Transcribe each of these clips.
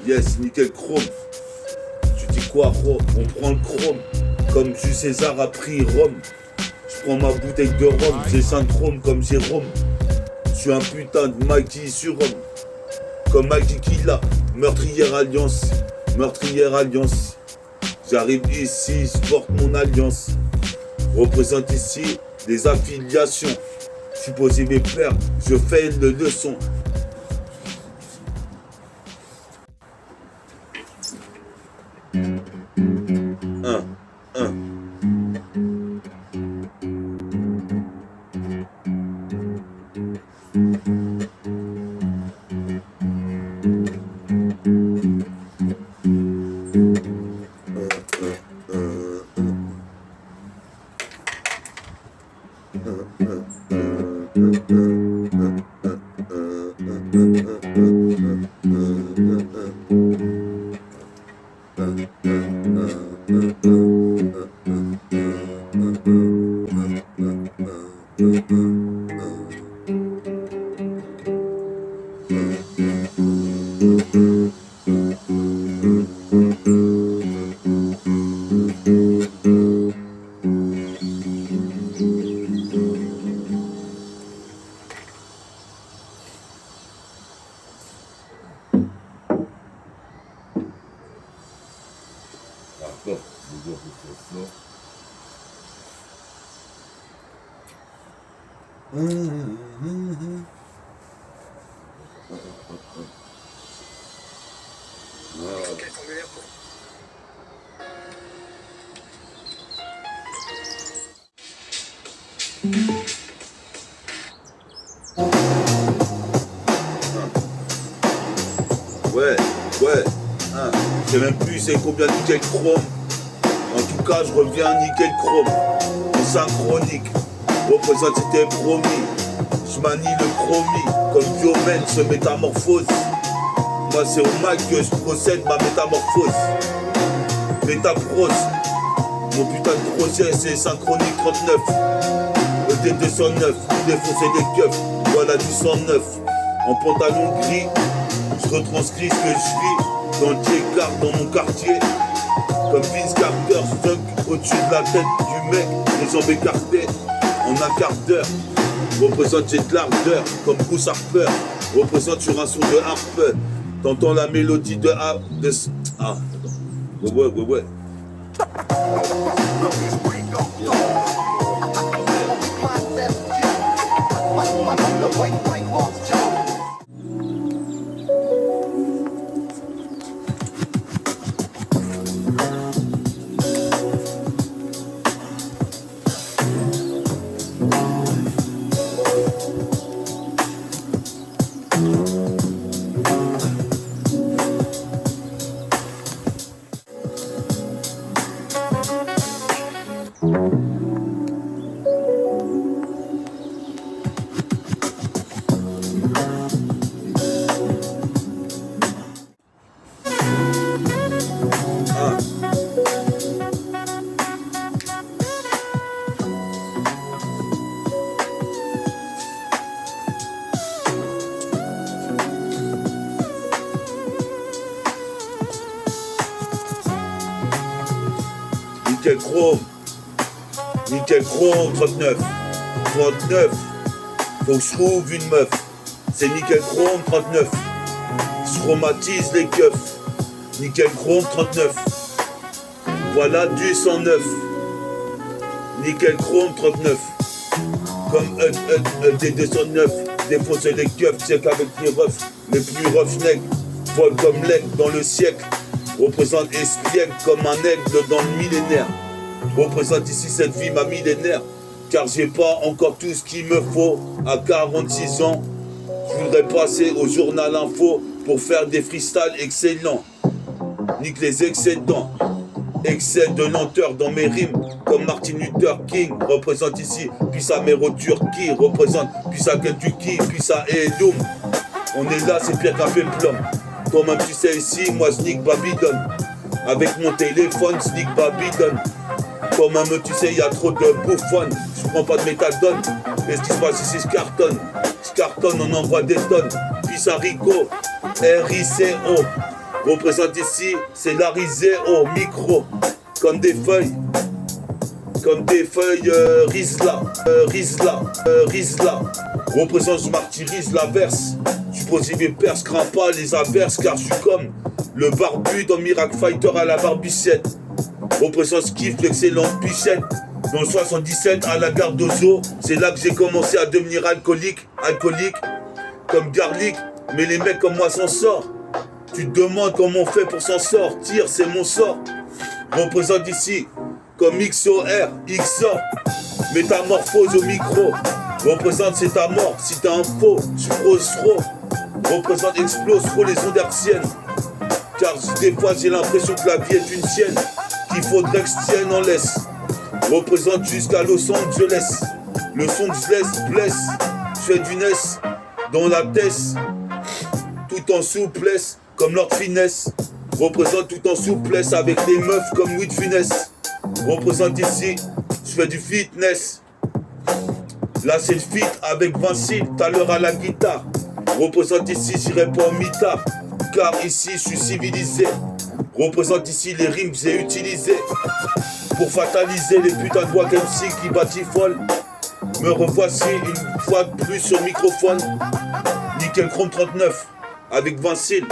Yes, nickel chrome. Tu dis quoi, Rome? On prend le chrome. Comme Jules César a pris Rome. Je prends ma bouteille de rhum. J'ai syndrome comme Jérôme. Je suis un putain de Mikey sur Rome. Comme Mikey Killa. Meurtrière alliance. Meurtrière alliance. J'arrive ici, je porte mon alliance. Représente ici des affiliations. Supposé mes plaire, je fais le leçon. Un. Ouais. Je sais même plus c'est combien de nickel chrome. En tout cas, je reviens à nickel chrome. En synchronique. Représente c'était promis. Je manie le chromie. Comme Biomène se métamorphose. Moi, c'est au mic que je procède ma métamorphose. Métaprose. Mon putain de projet, c'est synchronique 39. Le D209. Défoncer des keufs. Voilà du 109. En pantalon gris. Je retranscris ce que je vis dans le J-Car, dans mon quartier. Comme Vince Carter, stuck au-dessus de la tête du mec, les jambes écartées en un quart d'heure. Représente j'ai de l'ardeur, comme Bruce Harper. Représente sur un son de harpe. T'entends la mélodie de Ah, ouais. Nickel chrome 39. 39. Faut que je trouve une meuf. C'est nickel chrome 39. Je chromatise les keufs. Nickel chrome 39. Voilà du 109. Nickel chrome 39. Comme D209. Défoncer les keufs, c'est qu'avec les refs, les plus roughnecks. Vol comme l'aigle dans le siècle. Représente espiègle comme un aigle dans le millénaire. Représente ici cette vie ma millénaire. Car j'ai pas encore tout ce qu'il me faut. À 46 ans, je voudrais passer au journal info pour faire des freestyles excellents. Nique les excédents. Excès de lenteur dans mes rimes. Comme Martin Luther King représente ici. Puis sa mère au Turquie représente. Puis sa Kentucky, puis sa Elum. On est là, c'est pire qu'un péplum. Toi-même tu sais ici, moi je nique Babylone. Avec mon téléphone, je nique Babylone. Toi-même tu sais, il y a trop de bouffon. Je prends pas de méthadone. Qu'est-ce qui se passe ici, je cartonne. Je cartonne, on envoie des tonnes. Puis ça Rico, R-I-C-O. Représente ici, c'est la risée au micro, comme des feuilles Rizla, Rizla. Représente, je martyrise la verse. Je pose mes perses, crains pas les averses, car je suis comme le barbu dans Miracle Fighter à la barbichette. Représente Skiff, l'excellente pichette. Dans le 77 à la gare d'Ozo, c'est là que j'ai commencé à devenir alcoolique, comme Garlic. Mais les mecs comme moi s'en sortent. Tu te demandes comment on fait pour s'en sortir, c'est mon sort. Représente ici comme XOR, XOR, métamorphose au micro. Représente c'est ta mort, si t'es un faux, je prose trop. Représente explose trop les ondes hertziennes. Car des fois j'ai l'impression que la vie est une sienne, qu'il faudrait que je tienne en laisse. Représente jusqu'à Los Angeles. Le son que je laisse blesse. Je fais du NES dans la tête, tout en souplesse comme Lord Finesse. Représente tout en souplesse avec des meufs comme Louis de Funès. Représente ici, je fais du fitness. Là c'est le fit avec Vincile, tout à l'heure à la guitare. Représente ici, j'irai pas en mitard, car ici je suis civilisé. Représente ici les rimes que j'ai utilisées pour fataliser les putains de wack MC qui batifolent. Me revoici une fois de plus sur le microphone. Nickel Chrome 39 avec Vincile.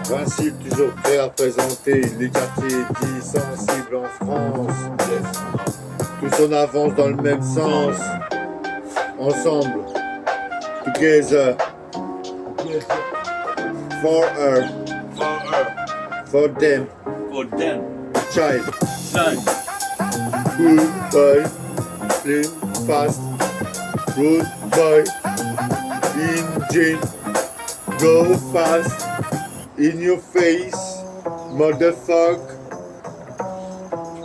Vincile toujours prêt à présenter les quartiers dits sensibles en France. Tous en avance dans le même sens. Ensemble. Together. For her. For them. Child. Good boy. Slim fast. Good boy. Engine. Go fast. In your face, motherfuck.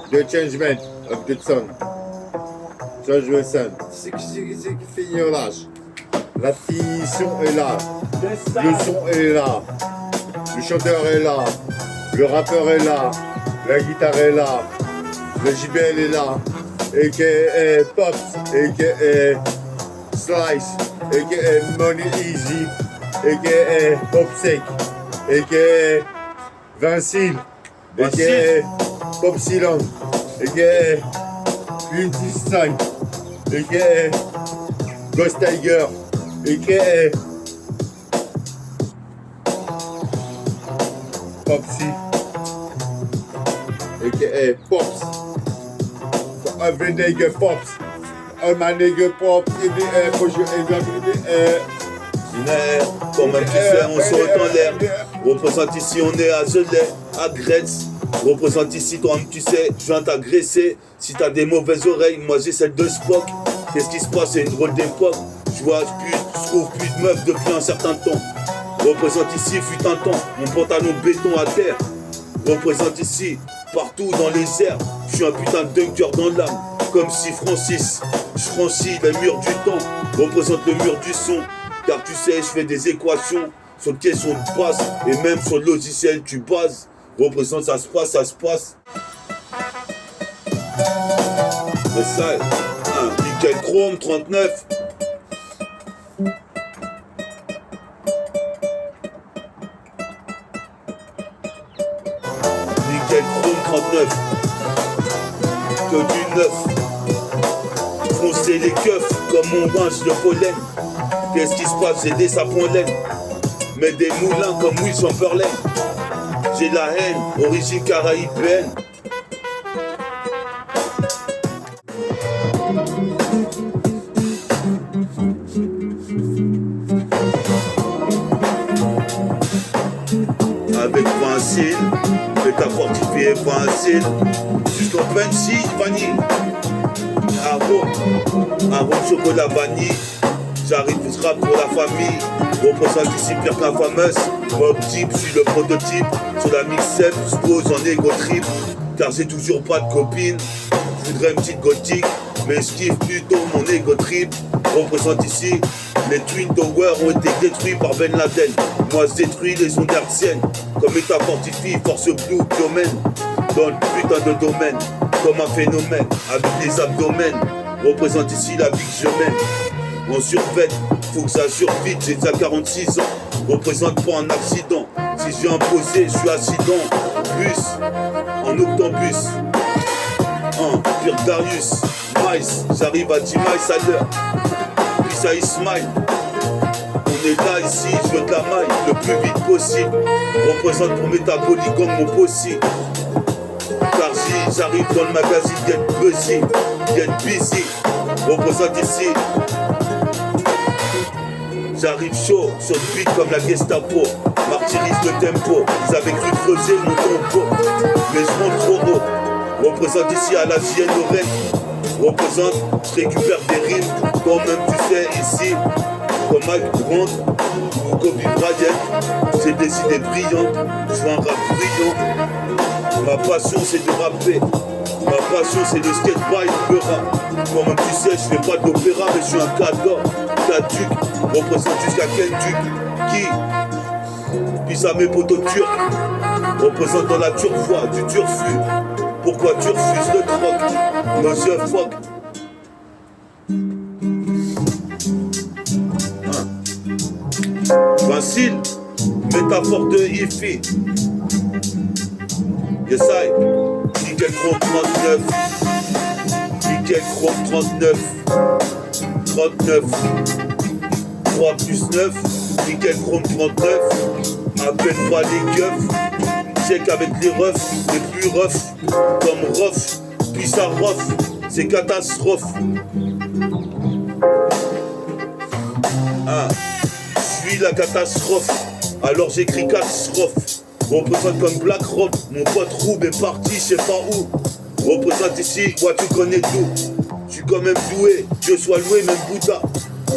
The changement of the sun. Changement sun. C'est qui fait ignorage. La finition est là. Le son est là. Le chanteur est là. Le rappeur est là. La guitare est là. Le JBL est là. A.K.A. Pops. A.K.A. Slice. A.K.A. Money Easy. A.K.A. Popsec. A.K.A. Vincile, A.K.A. Popsilon, A.K.A. Clint Eastwood, A.K.A. Ghost Tiger, A.K.A. Popsy, A.K.A. Pops. For every nigga Pops, all my nigga Pops in the air, push your hands up in the air. Quand même tu sais, on saute en l'air. Représente ici, on est à Gelée, à Gretz. Représente ici, toi-même tu sais, je viens t'agresser. Si t'as des mauvaises oreilles, moi j'ai celle de Spock. Qu'est-ce qui se passe, c'est une drôle d'époque. Je trouve plus de meufs depuis un certain temps. Représente ici, fut un temps, mon pantalon béton à terre. Représente ici, partout dans les airs. Je suis un putain de dunker dans l'âme. Comme si Francis, je franchis les murs du temps. Représente le mur du son. Car tu sais, je fais des équations sur le question de passe et même sur le logiciel tu bases. Représente, ça se passe. C'est ça, Nickel Chrome 39. Nickel Chrome 39. Que du neuf. Foncer les keufs comme mon linge de pollen. Qu'est-ce qui se passe? J'ai des sapons laine. Mais des moulins comme Will Chamberlain. J'ai la haine, origine caraïbéenne. Avec Vincile, mais t'as fortifié Vincile. Jusqu'en pencil, vanille. Arôme chocolat vanille. J'arrive, je rappe pour la famille. Représente ici pire qu'un fameuse. Mob type, je suis le prototype. Sur la mix-up, je pose en égo trip. Car j'ai toujours pas de copine. Je voudrais une petite gothique, mais je kiffe plutôt mon égo trip. Représente ici, les Twin Towers ont été détruits par Ben Laden. Moi je détruis les ondes hertziennes. Comme état fortifié, force blue, domaine. Dans le putain de domaine, comme un phénomène, avec les abdomens. Représente ici la vie que je mène. En survêt, faut que ça survite, j'ai déjà 46 ans. représente pas un accident. Si j'ai imposé, je suis accident. Bus, en octobus. Pierre Darius, Mice, j'arrive à 10 miles à l'heure. Puis ça Ismail. On est là ici, je veux de la maille le plus vite possible. Représente pour métabolique mon possible. Car j'arrive dans le magazine Get Busy, Get Busy. Représente ici. J'arrive chaud sur le beat comme la Gestapo. Martyrise le tempo. Ils avaient cru creuser mon tombeau, mais je monte trop haut. Représente ici à la JN Lorraine. Représente, je récupère des rimes. Toi-même tu sais ici, comme Mike Brandt ou Kobe Bryant. J'ai des idées brillantes, je veux un rap brillant. Ma passion c'est de rapper. Ma passion c'est de skatebike, le rap. Toi-même tu sais, je fais pas d'opéra, mais je suis un cadeau. Caduc, représente jusqu'à quel duc. Qui puis à mes potos turcs. Représente dans la turfoie, du turfu. Pourquoi tu refuses le troc? Monsieur fuck. Facile, métaphore de Ifi. Yes I. Nickel Chrome 39. Nickel Chrome 39. 39. 3 plus 9. Nickel Chrome 39. Appelle pas les keufs. Check avec les refs, les plus refs, comme ref, puis ça ref, c'est catastrophe. Je suis la catastrophe, alors j'écris catastrophe. Représente comme Black Rock, mon pote Roub est parti, je sais pas où. Représente ici, moi tu connais tout. Je suis quand même doué, Dieu soit loué, même Bouddha.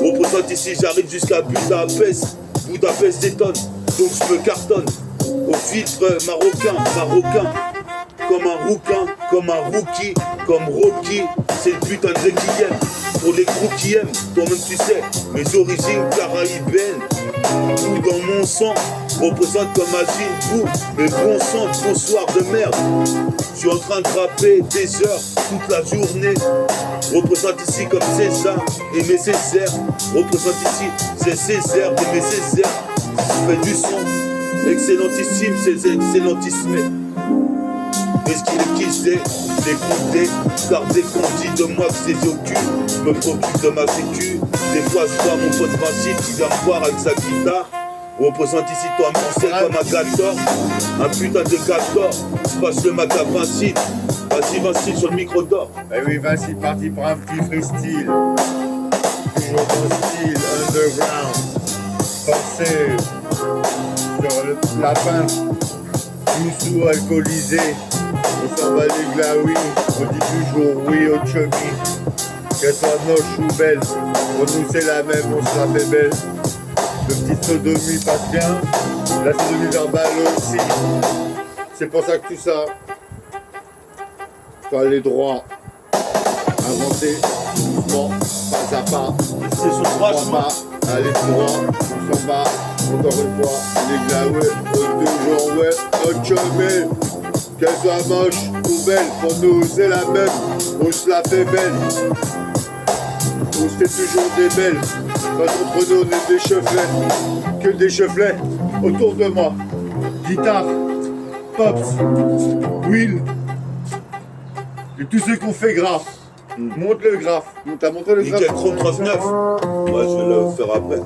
Représente ici, j'arrive jusqu'à Budapest. Budapest détonne, donc je me cartonne. Au filtre marocain, comme un rouquin, comme un rookie, comme Rocky, c'est le putain de requiem. Pour les crews qui aiment, toi-même tu sais, mes origines caraïbènes, tout dans mon sang, représente comme Agile Bou, mais bon sang, bonsoir de merde. Je suis en train de rapper des heures, toute la journée, représente ici comme César et mes Césaires, représente ici, c'est Césaire et mes Césaires, je fais du son. Excellentissime, c'est excellentissime. Est-ce qu'il est quitté, d'écouter, car dès qu'on dit de moi que c'est au cul, je me préoccupe de ma sécu. Des fois je vois mon pote Vincile qui vient me voir avec sa guitare. Représente ici toi français comme un Gator, un putain de Gator. Je passe le mac à Vincile. Vas-y Vincile sur le micro d'or. Eh oui, Vincile parti pour un petit freestyle. Toujours dans style underground. Pensez sur le lapin, tout sous alcoolisé, on s'en va les glaouis, on dit toujours oui au chummy, qu'elle soit moche ou belle, pour nous c'est la même, on se la fait belle, le petit sodomie passe bien, la sodomie verbale aussi, c'est pour ça que tout ça, faut aller droit, avancer doucement, pas à pas, c'est son droit chemin. Allez droit, on s'en bat, encore une fois, les glaouets, toujours ouais, notre chemin, qu'elle soit moche ou belle, pour nous c'est la même, on se la fait belle, on se fait toujours des belles, parce qu'entre nous on est des chevelets, que des chevelets autour de moi, guitare, pops, Will, et tous ceux qu'on fait graphe. Montre le graphe. T'as montré le graphe. Nickel Chrome 39. Ouais, je vais le faire après.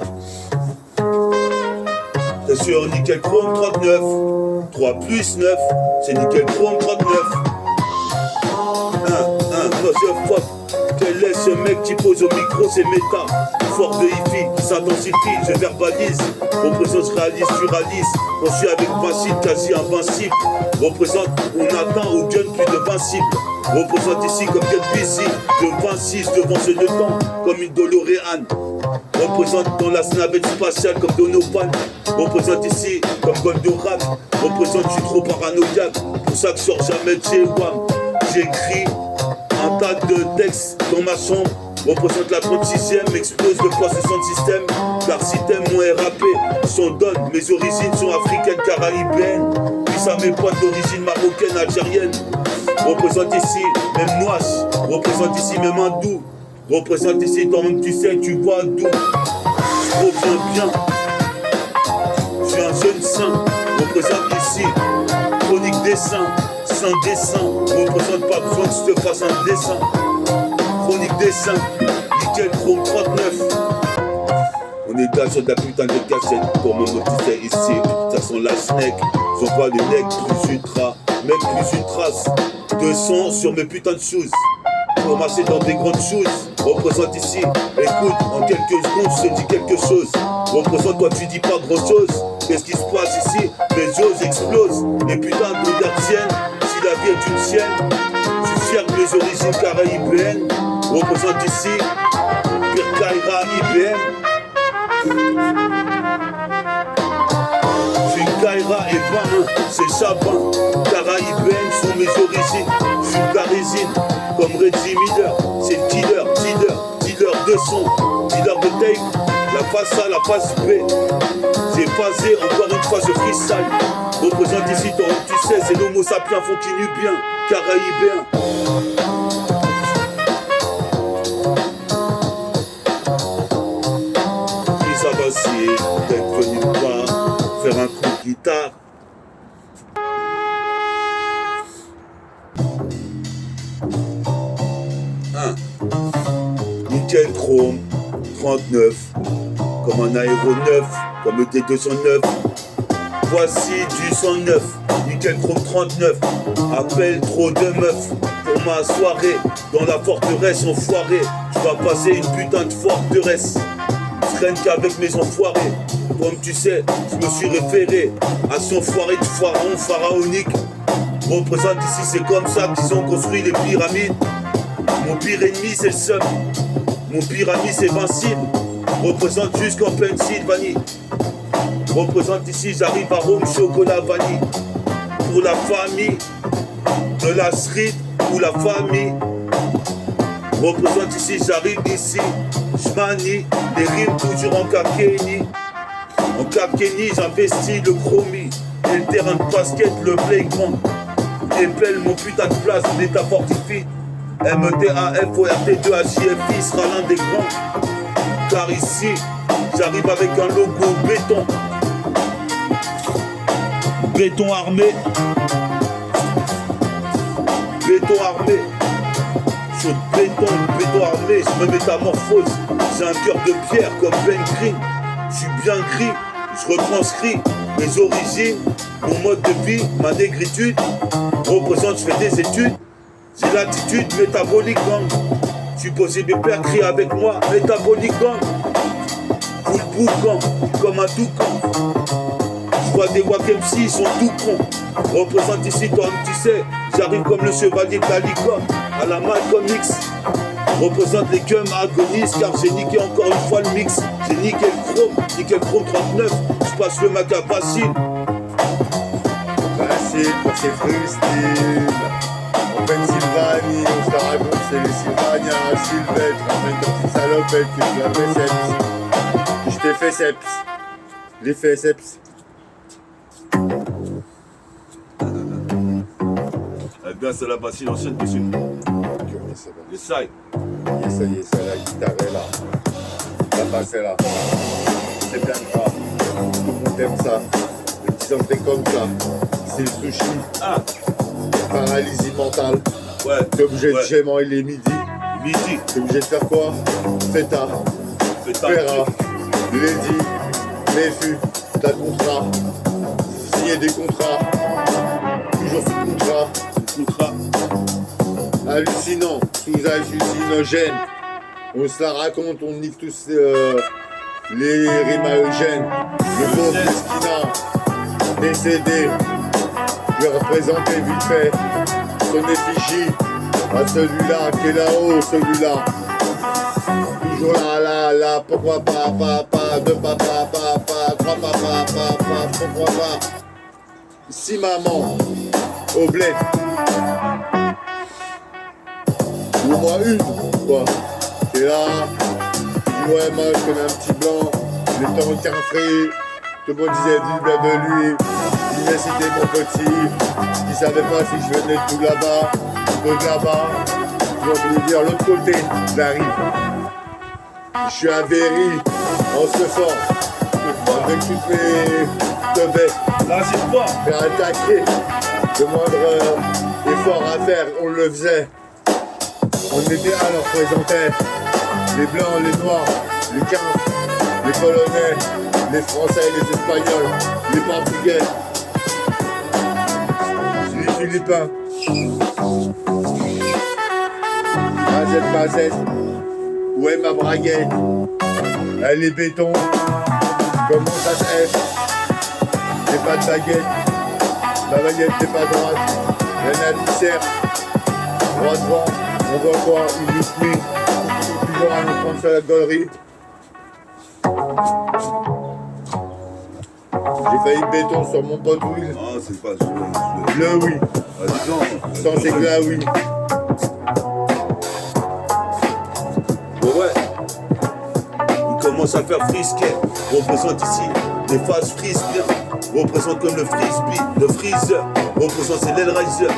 C'est sur Nickel Chrome 39. 3 plus 9, c'est Nickel Chrome 39. Monsieur fuck. Quel est ce mec qui pose au micro, c'est méta. Fort de hi-fi qui s'intensifie, je verbalise. Représente, je réalise, tu réalises. Quand je suis avec Vincile, quasi invincible. Représente, on atteint au gun plus de 20 cibles. Représente ici comme Get Busy, de 26 devant ce de temps, comme une DeLorean. Représente dans la navette spatiale comme Donovan. Représente ici comme Goldorak. Représente, je suis trop paranoïaque. Pour ça que je sors jamais de chez WAM. J'écris un tas de textes dans ma chambre. Représente la 36e, explose le poids de son système. Car si t'aimes mon RAP, son donne. Mes origines sont africaines, caraïbènes. Puis ça mes potes d'origine marocaine, algérienne. Représente ici même Noache. Représente ici même hindou. Représente ici toi-même tu sais, tu vois d'où. Je reviens bien. dessin, représente ici. Chronique dessin, sans dessin, représente pas besoin que je te fasse un dessin. Chronique dessin, nickel chrome 39. On est là sur de la putain de cassette, pour mon petit ici, ça sent la snack. Ils ont pas des mecs plus ultra, mec plus ultras. 200 sur mes putains de choses. Pour marcher dans des grandes choses, représente ici. Écoute, en quelques secondes, je te dis quelque chose. Représente, toi tu dis pas grand chose. Qu'est-ce qui se passe ici? Les choses explosent. Les putains de gardiennes, si la vie est une sienne. Je suis fier de mes origines caraïbéennes. Représente ici, Pire Kaira IBM. Je suis Kaira et Bain, c'est Chabin. Caraïbéennes sont mes origines. Je suis Garizine, comme Reggie Miller. C'est le dealer de son, dealer de tape. La face A, la face B. J'ai phasé, encore une fois je freestyle. Représente ici ton, tu sais, c'est l'homo sapiens fontinubien, caraïbéen. Et ça va si d'être venu me voir, faire un coup de guitare. Nickel chrome 39, comme un aéronef, comme le T209. Voici du 109, nickel chrome 39. Appelle trop de meufs pour ma soirée. Dans la forteresse enfoirée, je vais passer une putain de forteresse. Je traîne qu'avec mes enfoirés. Comme tu sais, je me suis référé à son foiré de pharaon pharaonique. Représente ici, c'est comme ça qu'ils ont construit les pyramides. Mon pire ennemi, c'est le seum. Mon pire ami, c'est Vincile. Représente jusqu'en Pennsylvanie. Représente ici, j'arrive à Rome, chocolat vanille. Pour la famille de la street ou la famille. Représente ici, j'arrive ici. J'manie les rimes toujours en kakeni. En kakeni, j'investis le chromie. Et le terrain de basket, le playground. Épelle mon putain de place, l'état fortifié. MEDAFORT2HIFI sera l'un des grands. Car ici, j'arrive avec un logo béton. Béton armé. Béton armé. Je suis béton armé, je me métamorphose. J'ai un cœur de pierre comme Ben Green. Je suis bien gris, je retranscris mes origines, mon mode de vie, ma négritude. Représente, je fais des études. J'ai l'attitude métabolique gang. Je suis posé mes pères, crie avec moi, métabolique gang. Full boucan, comme un toucan. Je vois des Wack MC, ils sont tout cons. Représente ici, toi, tu sais, j'arrive comme le chevalier de la licorne, à la Malcolm X. Représente les gums agonistes, car j'ai niqué encore une fois le mix. J'ai niqué le chrome 39, je passe le maca facile. Facile pour ces freestyles. En Pennsylvanie, on se la raconte, c'est les Sylvania, Sylvestre, ramène ton petit salopette que je l'ai fait seps. Je t'ai fait seps. Les fait seps. Eh bien, c'est la bassine ancienne dessus. Les sailles. Ça y est, ça, la guitare est là. La basse est là. C'est bien grave. Tout le monde aime ça. Les petits entrées comme ça. C'est le sushi. Ah, Paralysie mentale. ouais. T'es obligé ouais. de gémant, il est midi. Midi. T'es obligé de faire quoi? Feta, Feta. Ferra, Lady, Méfu, t'as le contrat. Signer des contrats. Toujours sous contrat. Contrat. Hallucinant, sous hallucinogène. On se la raconte, on nique tous les rimes halogènes. Le pauvre Mesquina, décédé. Je vais représenter vite fait son effigie à celui-là qui est là-haut, celui-là. Toujours là, pourquoi pas, deux papa, trois papa, pourquoi pas. Si maman, au bled. Ou moi une, quoi. T'es là, tu dis ouais, moi je connais un petit blanc, il est en qu'un frais. Tout le monde disait du bien de lui. Il disait c'était mon petit. Il savait pas si je venais de tout là-bas, de là-bas. Ils ont voulu dire l'autre côté, j'arrive. Je suis un Véry, en ce fort. avec toutes mes teubés. Là, c'est toi. Faire attaquer. Le moindre effort à faire, on le faisait. On était à leur présenter les blancs, les noirs, les quintes, les polonais, les français, les espagnols, les portugais, les philippins. Mazette, où est ma braguette? Elle est béton. Comment ça se fait? J'ai pas de baguette. La baguette n'est pas droite. La navicère. Droit devant. On voit quoi? Une loupe. Toujours à nous prendre sur la gaulerie. J'ai failli béton sur mon pote Will. Ah, c'est pas Le oui. Sans c'est que là oui. Bon, ouais. Il commence à faire frisquet. Représente ici les phases frisbee. Représente comme le frisbee, le freezer. Représente c'est l'Hellraiser.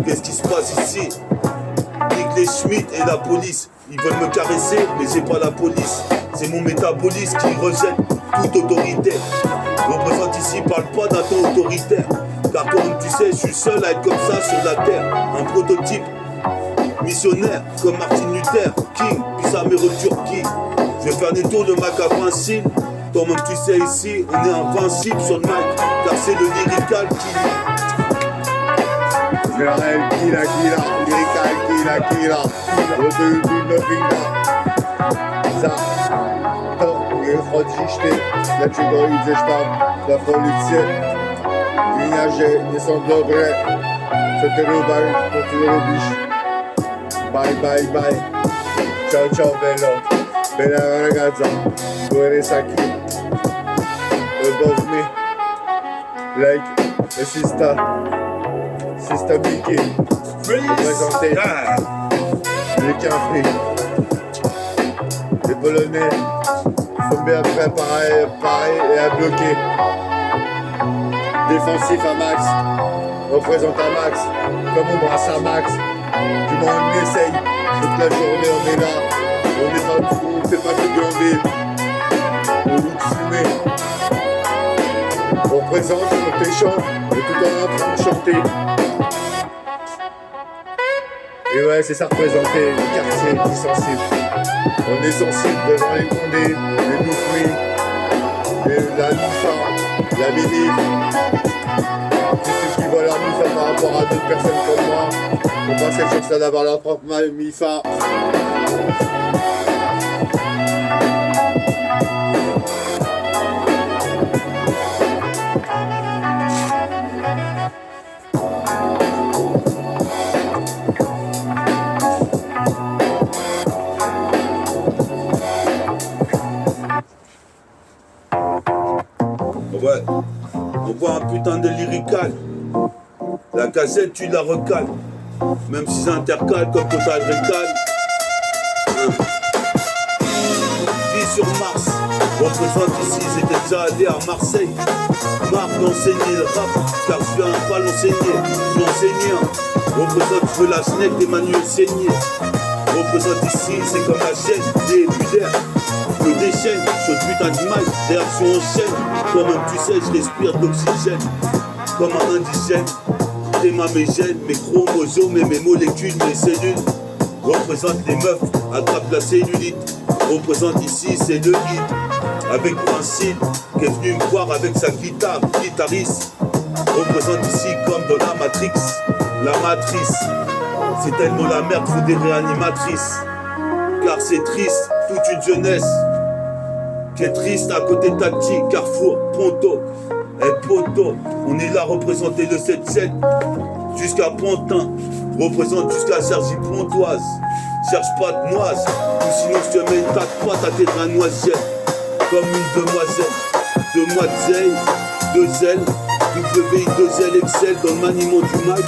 Qu'est-ce qui se passe ici? Nick les Schmitt et la police. Ils veulent me caresser, mais c'est pas la police. C'est mon métabolisme qui rejette toute autorité. Représente ici, parle pas d'un ton autoritaire. Car comme tu sais, je suis seul à être comme ça sur la terre. Un prototype missionnaire comme Martin Luther King, puis sa mère Turquie. Je vais faire des tours de macabre insigne. Toi-même tu sais ici, on est invincible sur le mic. Car c'est le lyrical qui... General Kila, Kila. Öldürdüğünde finda. Za to nie chodzisz ty, dlaczego idziesz tam na policję? Gliniarze nie są dobre, co ty robisz? Bye. Ciao, bello. Bella ragazza, tu eres aquí. Above me, like a sister Mickey. Présenté les Quinfris, les Polonais sont bien préparés et à bloquer. Défensif à max, représente à max, comme on brasse à max. Du moins on essaye, toute la journée on est là, on fait pas que glander, on look fumé. On représente, on t'échante, et tout en train de chanter. Et ouais, c'est ça représenter le quartier qui est sensible. On est sensible devant les condés, les noufouis, la Mifa, la Mini. Tous ceux qui voient leur Mifa par rapport à d'autres personnes comme moi, on pense être sur ça d'avoir leur propre Mifa. Ouais, on voit un putain de lyrical. La cassette, tu la recales. Même si c'est intercale comme Total Recall. Vie sur Mars. Représente ici, j'étais déjà allé à Marseille. Marre d'enseigner le rap, car je viens pas l'enseigner. Je suis enseignant. Représente, je veux la snake d'Emmanuel Seigné. Représente ici, c'est comme la chaîne des budaires. Je me déchaîne, je putain de mal, réaction en chaîne. Toi-même tu sais, je respire de l'oxygène. Comme un indigène, t'es ma mégène, mes chromosomes et mes molécules, mes cellules. Représente les meufs, attrape la cellulite. Représente ici, c'est le hit. Avec Principe, qui est venu me voir avec sa guitare, guitariste. Représente ici comme dans la Matrix, la matrice. C'est tellement la merde, faut des réanimatrices. Car c'est triste, toute une jeunesse qui est triste à côté de Tati, Carrefour, Ponto, et Poto. On est là représenter le 7-7 jusqu'à Pantin, représente jusqu'à Sergi Pontoise. Cherche pas de noise, ou sinon je te mets une tape pas ta tête à noisette. Comme une demoiselle, demoiselle, deux ailes, WI, deux ailes Excel dans le maniement du mic.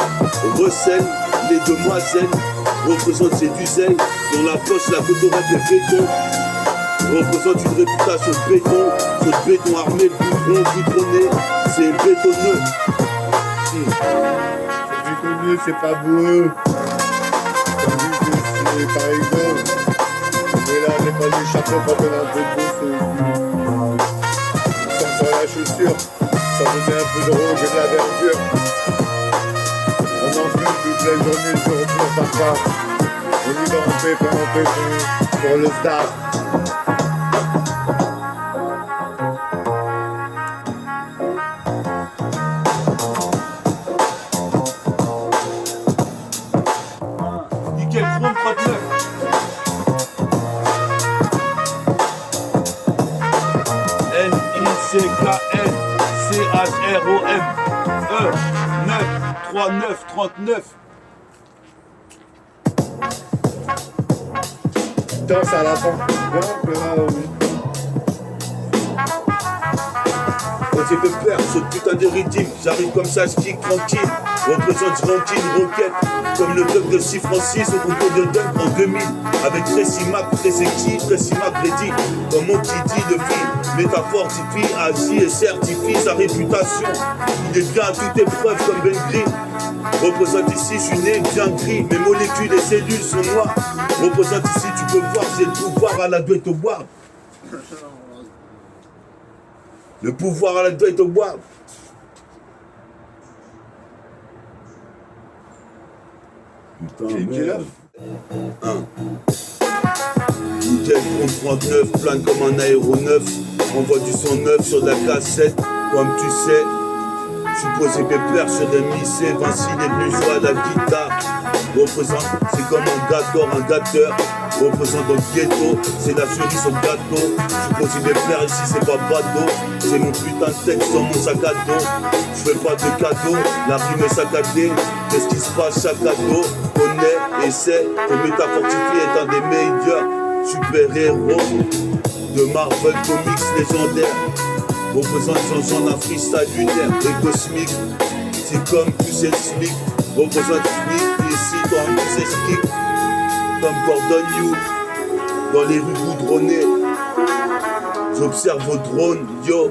Recèle les demoiselles, représente ces du zèle, dans la poche la cotorette de béton. Représente une réputation de béton, sur le béton armé, le goudronné, c'est bétonneux. C'est bétonneux, c'est pas boueux. C'est par exemple. Mais là, on n'est pas des chapeaux quand on a un peu de bouffe. chaussure, ça donnait un peu de rouge et de la verdure. On en fume toute la journée, le jour au papa. On lui en fait pour le staff. Nickel Chrome 39. N-I-C-K-L-C-H-R-O-M E 9 39 39. Danse à la fin. Quand j'ai fait peur, ce putain de rythme, j'arrive comme ça, je kick tranquille. Représente Rankin, Rocket, comme le club de 6 Francis au concours de Dunk en 2000. Avec Tracy Mac, Tracy Mac Reddy, comme mon qui dit de fille, métaphorifie, agit et certifie sa réputation. Il est bien à toute épreuve comme Ben Green. Représente ici, je suis né bien gris, mes molécules et cellules sont noires. Représente ici, tu peux voir, j'ai le pouvoir à la Dwight Howard. Le pouvoir à la Dwight Howard. Putain, merde. Nickel Chrome 39, plane comme un aéronef. Envoie du son neuf sur de la cassette, comme tu sais. Supposé pépère sur des missets, Vinci n'est plus jouer à la guitare. Représente, c'est comme un gâteau, un gâteur. Représente le ghetto, c'est la cerise au gâteau. Supposé pépère ici, c'est pas bateau. C'est mon putain de texte dans mon sac à dos. Je fais pas de cadeaux, la rime est saccadée. Qu'est-ce qui se passe chaque ado? Connaît, essaie, que Métafortifié est un des meilleurs super-héros de Marvel Comics légendaire. Représente Jean-Jean d'un freestyle lunaire et cosmique. C'est comme tu sais slick. Représente Slick, ici toi tu sais slick. Comme Gordon You dans les rues goudronnées. J'observe vos drones, yo.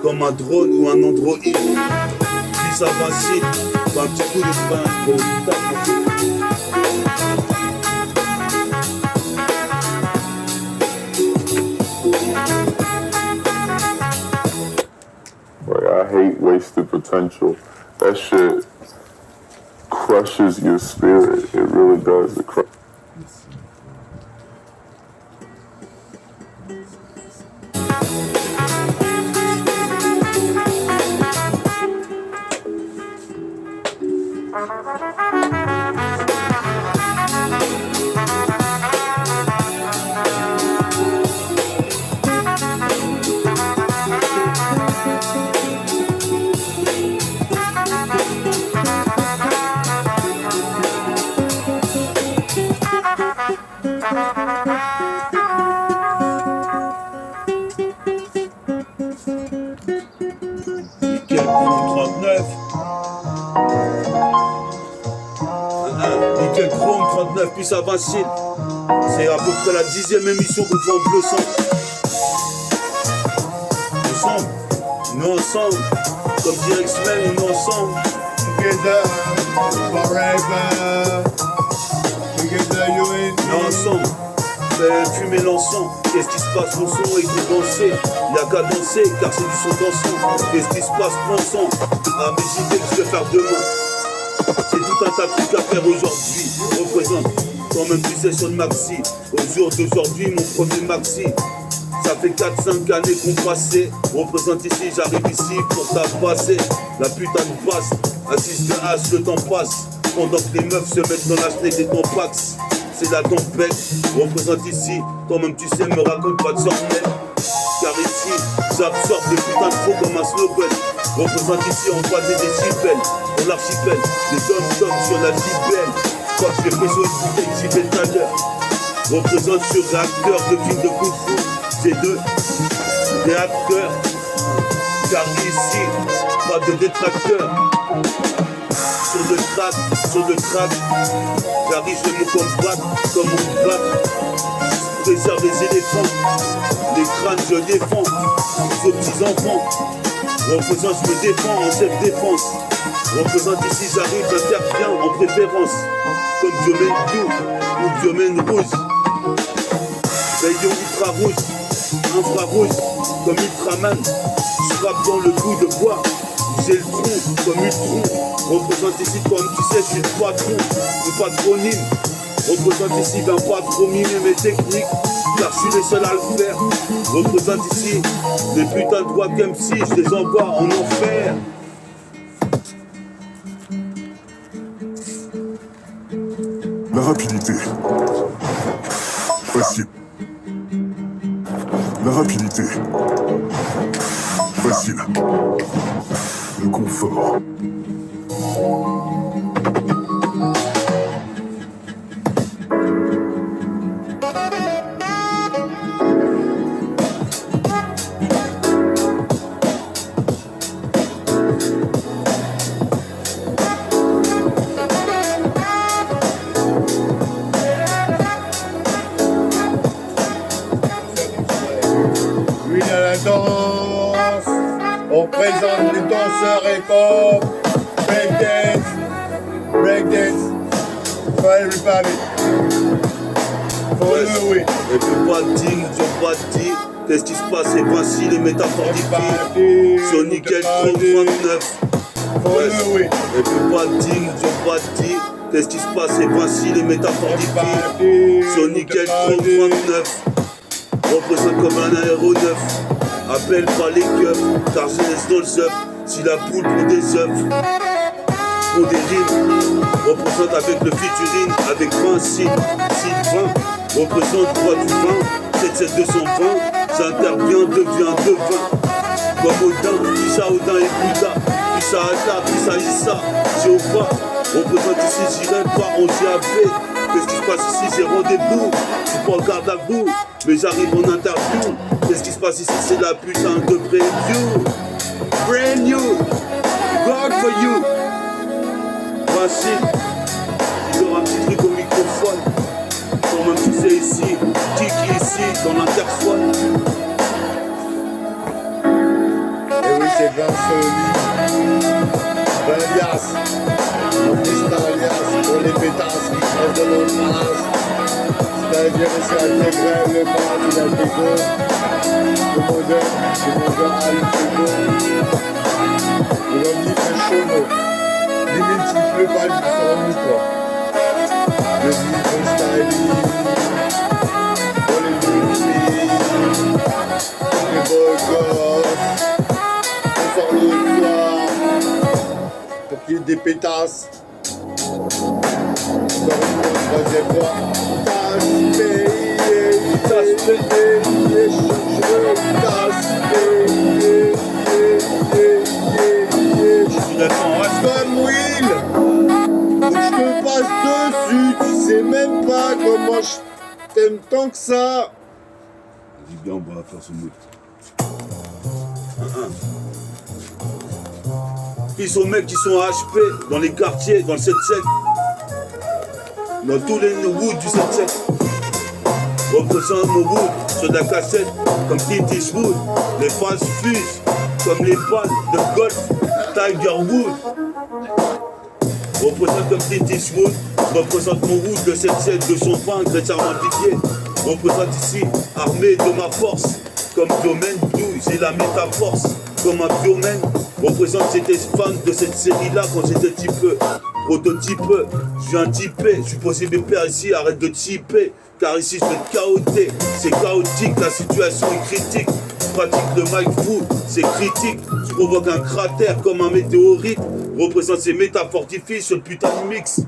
Comme un drone ou un androïde. Puis ça vacille, pas un petit coup de frein, gros. Like, I hate wasted potential. That shit crushes your spirit. It really does. It Nickel Chrome 39. Nickel Chrome 39, puis ça vacille. C'est à peu près la 10e émission qu'on fait en bleu sang. Ensemble, nous ensemble. Comme dit X-Men, nous ensemble. Together, forever. Together, you and Nous me. ensemble. Fais fumer l'encens. Qu'est-ce qui se passe? Mon son est danser. Y'a qu'à danser, car c'est du son dansant. Qu'est-ce qui se passe? Pensant à mes idées que je vais faire demain. C'est tout un tas de trucs à faire aujourd'hui. Représente, quand même tu sais sur le maxi. Au jour d'aujourd'hui, mon premier maxi. Ça fait 4-5 années qu'on passait. Représente ici, j'arrive ici pour t'appasser. La putain de basse, assise de as, le temps passe. Pendant que les meufs se mettent dans la snake des compax. C'est la tempête, représente ici. Toi-même tu sais, me raconte pas de sornette. Car ici, j'absorbe les putains de faux comme un snowball. Représente ici, on voit des décibels. Dans l'archipel, des dom-toms sur la gibelle. Je crois que je vais pécho une bouteille gibelle tout à l'heure. Représente sur réacteur de film de Kung Fu. J'ai deux réacteurs. Car ici, pas de détracteurs. Sur le track, j'arrive, je vais me combattre comme on bat. Je préserve les éléphants, les crânes je défends, aux petits enfants. Représente, je me défends en chef-défense. Représente ici, j'arrive, j'interviens en préférence. Comme Diomène Doux ou Diomène Rouge. Rayon ultra rouge, infrarouge comme Ultraman. Je frappe dans le bout de bois, j'ai le tronc comme Ultron. Représente ici comme tu sais, je suis le patron, le patronyme. Représente ici d'un pas trop mimer mes techniques, car je suis le seul à le faire. Représente ici des putains de doigts qu'MC, je les envoie en enfer. La rapidité. Facile. La rapidité. Facile. Le confort. Lui à la danse, on présente les danseurs hip-hop, breakdance, for everybody. Follow it. Et puis pas de ding, je pas de dire. Qu'est-ce qui se passe? C'est Vinci, les métaphores difficiles. Sur Nickel Chrome 39. Follow it. Et puis pas de ding, je pas de dire. Qu'est-ce qui se passe? C'est Vinci, les métaphores difficiles. Sur Nickel Chrome 39. Représente comme un aéronef. Appelle pas les keufs, car je laisse dans le œuf. Si la poule pour des œufs, pour des rimes. Représente avec le featuring, avec Vinci, Sylvain. Représente droit du vin, 77220. J'interviens, deviens devin. Comme Odin, Issa Odin et Bouddha. Issa Allah, Issa Issa, Jéhovah. Représente ici, j'irai pas en JAV. Qu'est-ce qui se passe ici? C'est rendez-vous. Je suis pas en garde à vous, mais j'arrive en interview. Qu'est-ce qui se passe ici? C'est la putain de preview. Brand new. God for you. Facile. Il y aura un petit truc au microphone. Comme même tu sais ici. Kick ici, dans l'interphone. Et oui, c'est Vinci, Alias, mon fils d'Alias, pour les pétasses qui crèvent de l'autre masse. C'est-à-dire que c'est intégré, le bas, il a des gros, le modèle allume le go. Le lundi, il fait chaud, non. Limite, s'il pleut pas, il sort en nous, quoi. Le livre styling, pour les filles, les beaux gosses. Le soir, pour qu'il y ait des pétasses. Encore une fois, troisième fois. Tasse payée, tasse payée, tasse payée. Je suis d'accord, reste. Comme Will, faut que je te passe dessus. Tu sais même pas comment je t'aime tant que ça. Dis bien, on va faire ce mot. Ils aux mecs qui sont à HP dans les quartiers, dans le 7-7. Dans tous les woods du 7-7. Représente mon wood sur la cassette comme Clint Eastwood. Les phrases fusent comme les balles de golf Tiger Wood. Représente comme Clint Eastwood. Représente mon wood, le 7-7 de son pain, Grétard Vivier. Représente ici, armée de ma force. Comme Domaine Blue, j'ai la métaforce. Comme un biomène, représente j'étais fan de cette série-là quand j'étais petit peu. Prototype, je viens typer, je suis posé mes pères ici, arrête de typer. Car ici je vais te chaoter, c'est chaotique, la situation est critique. Je pratique le mic fou, c'est critique. Je provoque un cratère comme un météorite. Représente ces métaphores difficiles sur le putain de mix.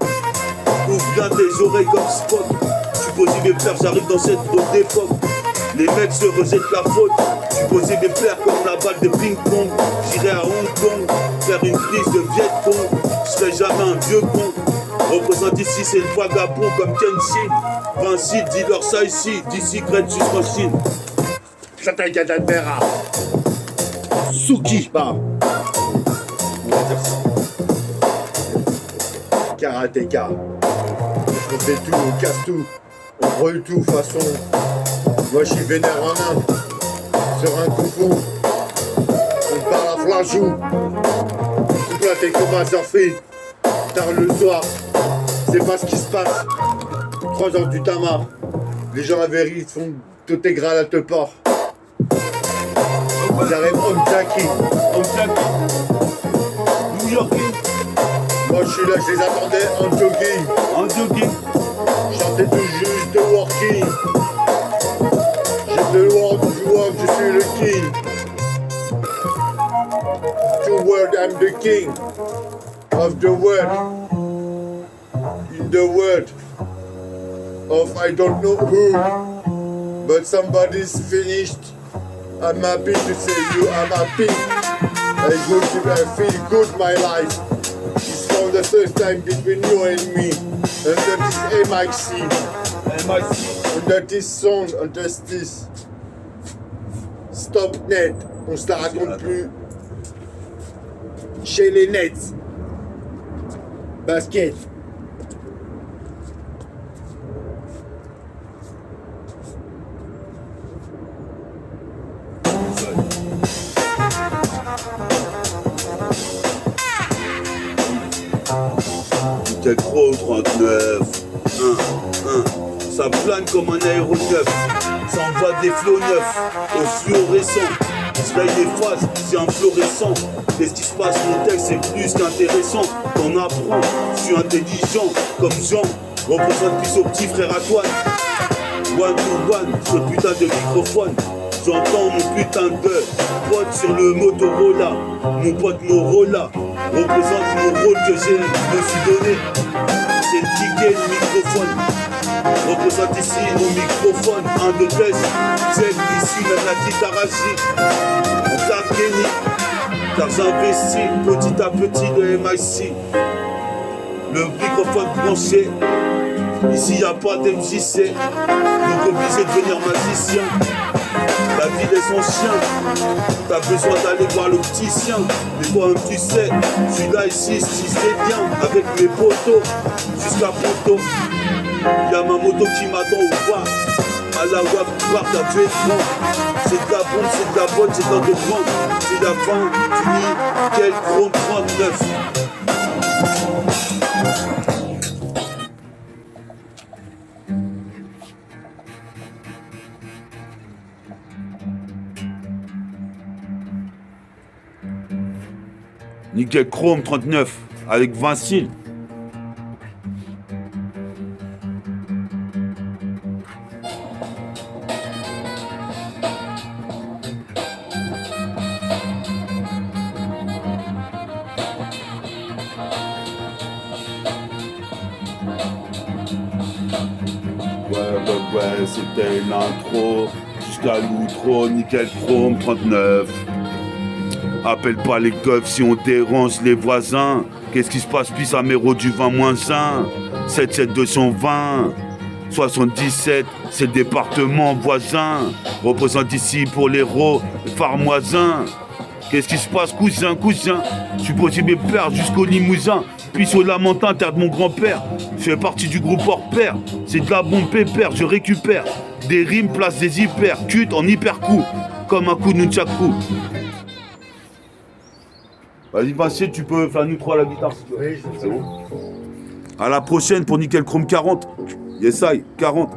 Ouvre bien tes oreilles comme Spock. Je suis posé mes pères, j'arrive dans cette drôle d'époque. Les mecs se rejettent la faute. Je suis posé mes pères comme la balle de ping-pong. J'irai à Hong Kong faire une prise de Viet Cong. Je serai jamais un vieux con. Représente ici, c'est le vagabond comme Kenshin. Vinci, dis-leur ça ici. D'ici, Grèce jusqu'en Chine. Chataïkatadbera. Suki, bah. On va dire ça. Karatéka. On fait tout, on casse tout. On brûle tout, façon. Moi je suis vénère en Inde. Sur un coucou. On parle à flashou. Tout là t'es comme un surfé. Tard le soir. C'est pas ce qui se passe. 3 heures du tamas. Les gens à Véry font tout tes gras à te port. J'arrive Home Jackie. Home Jackie. New Yorkais. Moi je suis là, je les attendais en jogging. En jogging. Chantais tout juste de working. J'ai de walk, je suis le king. Two world, I'm the king of the world. In the world of I don't know who, but somebody's finished. I'm happy to say you, I'm happy. I feel good my life. It's for the first time between you and me. And that is MIC. MIC. And that is song, and that is Stop Net. On se la raconte plus. Chez les Nets. Basket. Nickel Chrome 39. Ça plane comme un aéronef. Ça envoie des flots neufs au fluorescent. Slide des phases, c'est un fluorescent. Qu'est-ce qui se passe? Mon texte c'est plus qu'intéressant. T'en apprends, je suis intelligent comme Jean. Représente plus au petit frère Antoine. One to one, ce putain de microphone. J'entends mon putain de pote sur le Motorola. Mon pote Morola représente mon rôle que je me suis donné. C'est le ticket, le microphone. Représente ici mon microphone. Un de test, c'est ici même la guitare agit. On tape Kenny, car j'investis petit à petit le MIC. Le microphone branché. Ici y a pas d'MJC, donc obligé de devenir magicien. La ville est son chien, t'as besoin d'aller voir l'opticien. Mais toi-même tu sais, je suis là ici, si c'est bien, avec mes potos, jusqu'à Poto. Y'a ma moto qui m'attend au bar, à la WAP, t'as tué grand. C'est de la bombe, c'est de la bonne, c'est d'underground. C'est la fin du Nickel Chrome 39. Nickel Chrome 39 avec Vincile. Ouais, c'était l'intro. Jusqu'à l'outro, Nickel Chrome 39. Appelle pas les keufs si on dérange les voisins. Qu'est-ce qui se passe puis à Méro du 20-1 77220 77, c'est le département voisin. Représente ici pour l'héros Farmoisin. Qu'est-ce qui se passe cousin? Je suis possible père jusqu'au Limousin. Puis au Lamentin, terre de mon grand-père. Je fais partie du groupe hors pair. C'est de la bombe pépère, je récupère des rimes, place des hyper, cut en hyper coup, comme un coup de nunchaku. Vas-y Vincile, tu peux faire nous trois à la guitare si tu veux. Oui, c'est bon. À la prochaine pour Nickel Chrome 40. Yes I, 40.